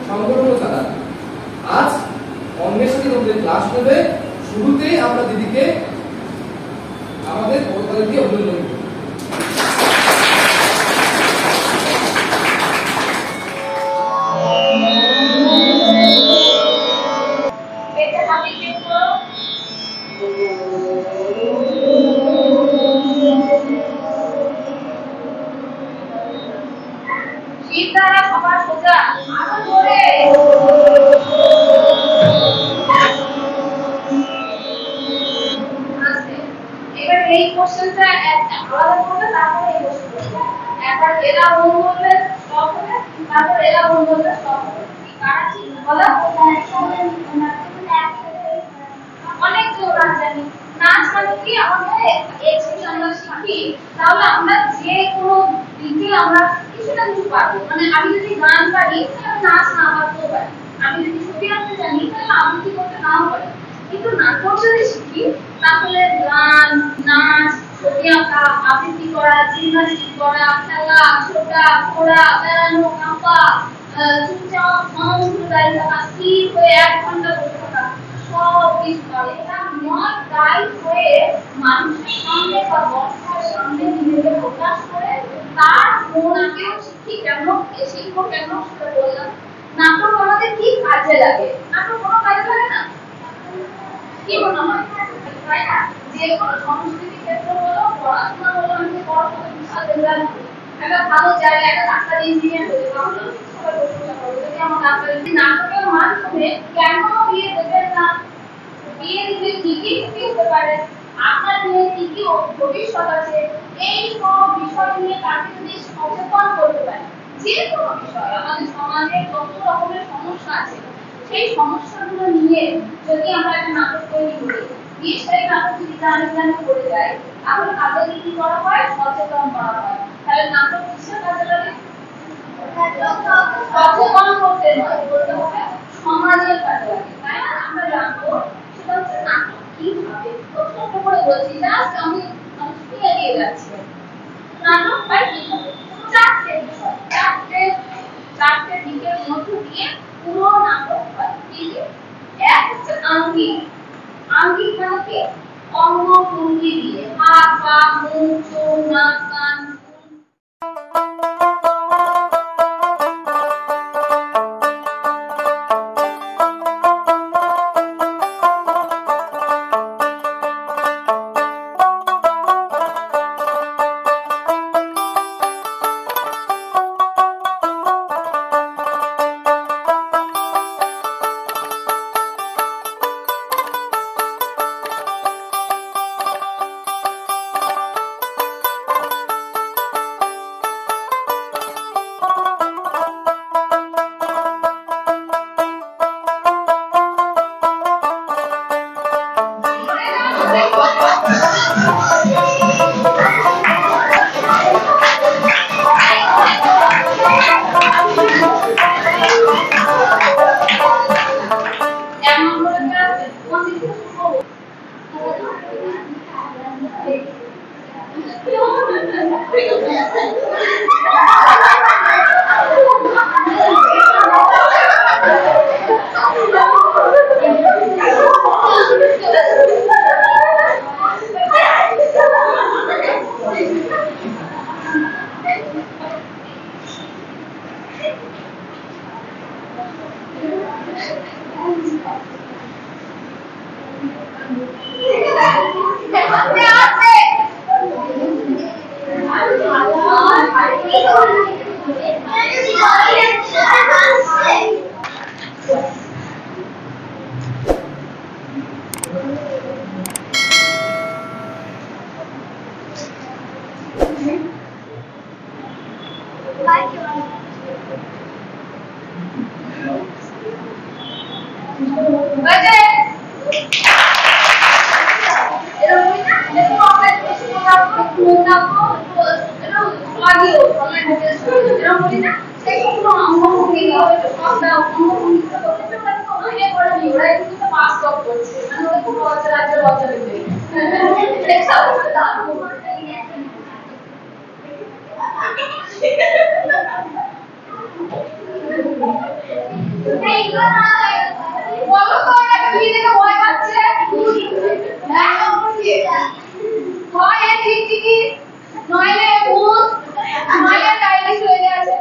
সংগঠন চালান। আজ অঙ্গের সাথে তোমাদের ক্লাস নেবে। শুরুতেই আমরা দিদিকে আমাদের করতালি দিয়ে অভিনন্দন করি। সবার সোজা আরো জোরে। এবার এই কোশ্চেনটা আলাদা করবে, তারপরে এই কোশ্চেনটা একবার এরা মন বলবে স্টপ হবে, তারপর এরা মন বলবে স্টপ হবে। কারা ঠিক বলো? অনেক জোর নাচ জানি। নাচ মানে কি আমাদের এক্সপ্রেস আমরা শিখি, তাহলে আমরা যে কোনো দিকে আমরা কিছুটা কিছু পারবো। মানে আমি যদি গান পারি তাহলে নাচ না পারতেও পারি, আমি যদি ছবি আঁকতে জানি তাহলে আবৃত্তি করতে নাও পারি। কিন্তু নাটক যদি শিখি তাহলে গান, নাচ, ছবি আঁকা, আবৃত্তি করা, জিমনাস্টিক করা, খেলা, ছোটা, ঘোরা, বেড়ানো, কাঁপা, চুপচাপ সমস্ত দাঁড়িয়ে থাকা, স্থির হয়ে 1 ঘন্টা বসে থাকা, সব কিছু করে। এটা নয় গাইড হয়ে মানুষের সামনে বা বক্তার সামনে নিজেকে প্রকাশ করে তার মনকেও শিখি কেন, শিখবো কেন সেটা বললাম। নাটক আমাদের কি কাজে লাগে? নাটক কোনো কাজে লাগে না, কি মনে হয়? তাই না? যে কোনো সংস্কৃতি ক্ষেত্র বলো, পড়াশোনা বলো, আমি বড় কোনো বিশাল রেজাল্ট একটা ভালো জায়গায় একটা ডাক্তার ইঞ্জিনিয়ার হয়ে তাহলে সবাই প্রশংসা করবে। যদি আমার ডাক্তার নাটকের মাধ্যমে কেন বিয়ে দেবেন না? বিয়ে দিলে কি কি ক্ষতি হতে পারে, আপনার মেয়ে কি কি ভবিষ্যৎ আছে, এই সব বিষয় নিয়ে তাকে যদি সচেতন করতে পারে, যে কোনো বিষয় আমাদের সমাজে কত রকমের সমস্যা আছে সেই সমস্যাগুলো নিয়ে যদি আমরা একটা নাটক তৈরি করি, দিয়ে সেই নাটক যদি জানি করে যায়, তাহলে তাদেরকে কি করা হয়? সচেতন করা হয়। তাহলে নাটক কিসের কাজে লাগে? সচেতন করতে নয়, বলতে হবে সমাজের কাজে লাগে। তাই না? আমরা জানবো সেটা হচ্ছে নাটক কিভাবে। ছোট করে বলছি, জাস্ট আমি শুনিয়ে দিয়ে যাচ্ছি। নাটক হয় কিভাবে? চারটে বিষয়, চারটে দিকের মধ্য দিয়ে পুরো নাটক হয়। কি কি? এক হচ্ছে আঙ্গিক। আঙ্গিক মানে কি? অঙ্গ ভঙ্গি দিয়ে, হাত পা, মুখ, চোখ, নাক, কান। বলো তো ওরা কি দেখে ভয় পাচ্ছে? হয় এ টিকটিকি, নইলে ভূত, নইলে ডাইনিস হয়ে আছে।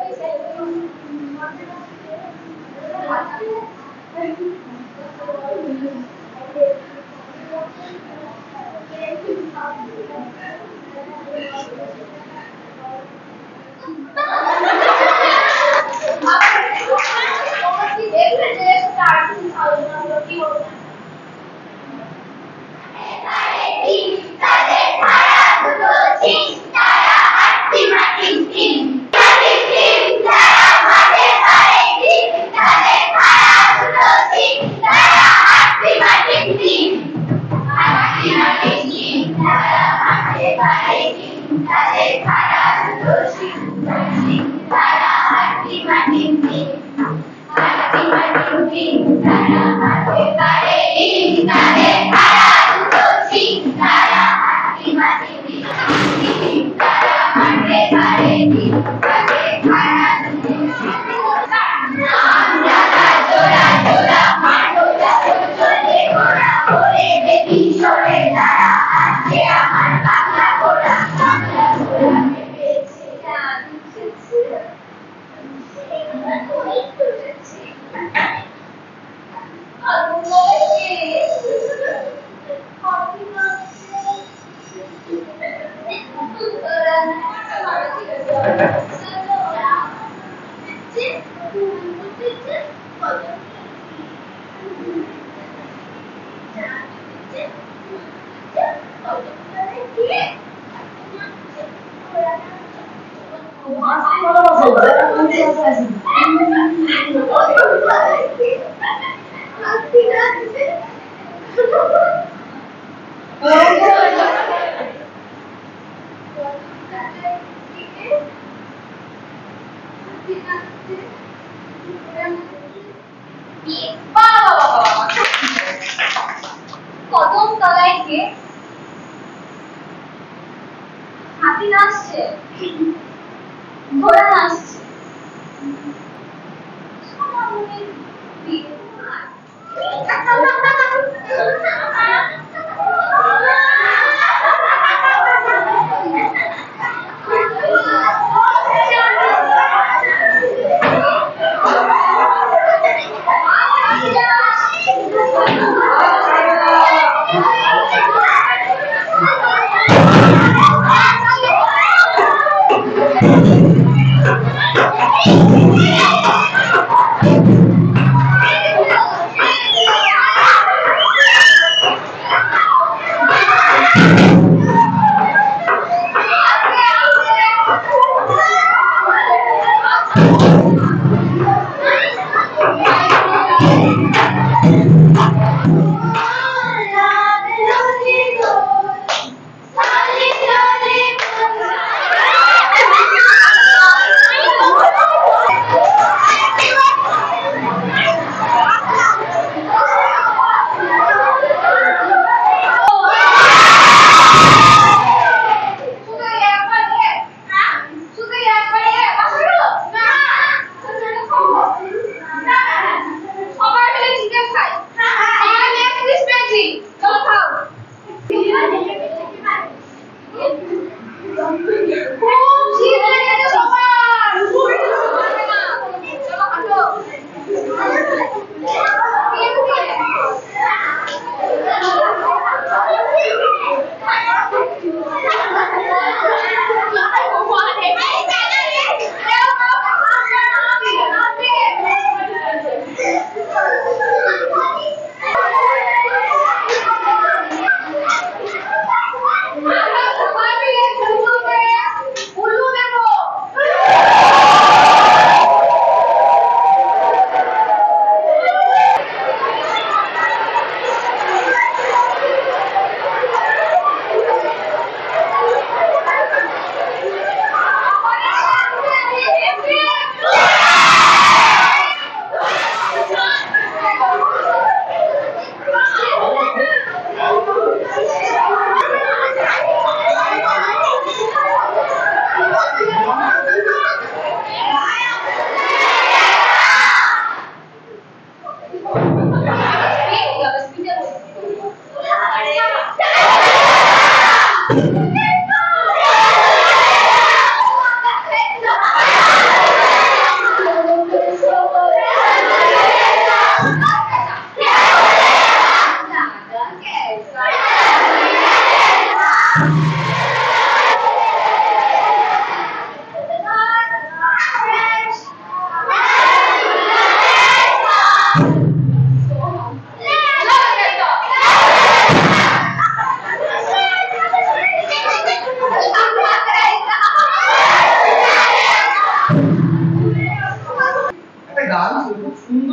কদম তলায় কে? হাতি নাচছে, ঘোড়া নাচছে, সোনামণির বিয়ে।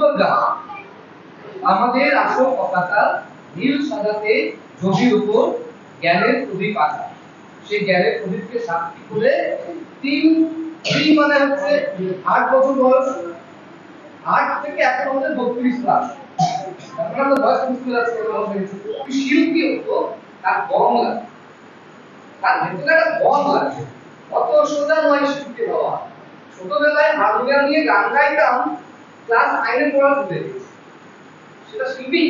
সুন্দর গান। আমাদের আসল পতাকা নীল সাদাতে জমির উপর জ্ঞানের প্রদীপ আঁকা। সেই জ্ঞানের প্রদীপকে সাক্ষী করে তিন মানে হচ্ছে 8 বছর বয়স, 8 থেকে এখন আমাদের 32 ক্লাস। আমরা বয়স বুঝতে যাচ্ছি শিল্পী হতো তার গরম লাগে, তার ভেতরে একটা বল লাগে, অত সোজা নয় শিল্পী হওয়া। ছোটবেলায় হারমোনিয়াম নিয়ে গান গাইতাম, ক্লাস 9 পড়া ভুলে গেছি, সেটা শিল্পী।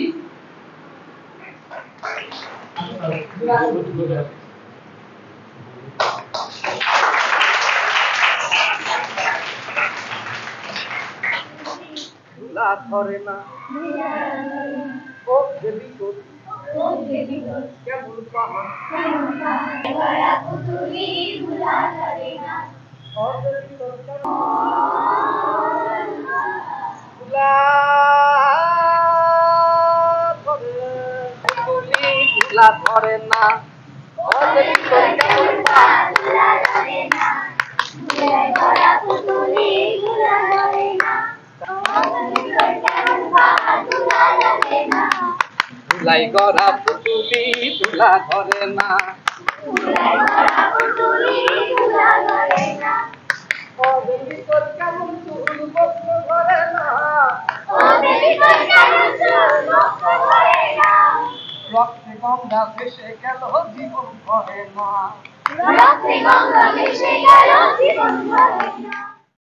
ধুলা ধরে না ও দেবী গো, কেমন পাহা পুতুলি ধুলা ধরে না ধুলা ধরে না পুতুলি ধুলা ধরে না ধুলাই গড়া পুতুলি ধুলা ধরে না, ও দেবী তোর কেমন চুল বস্ত্র ধরে না, রক্তে গঙ্গা ভেসে গেল জীবন ধরে না।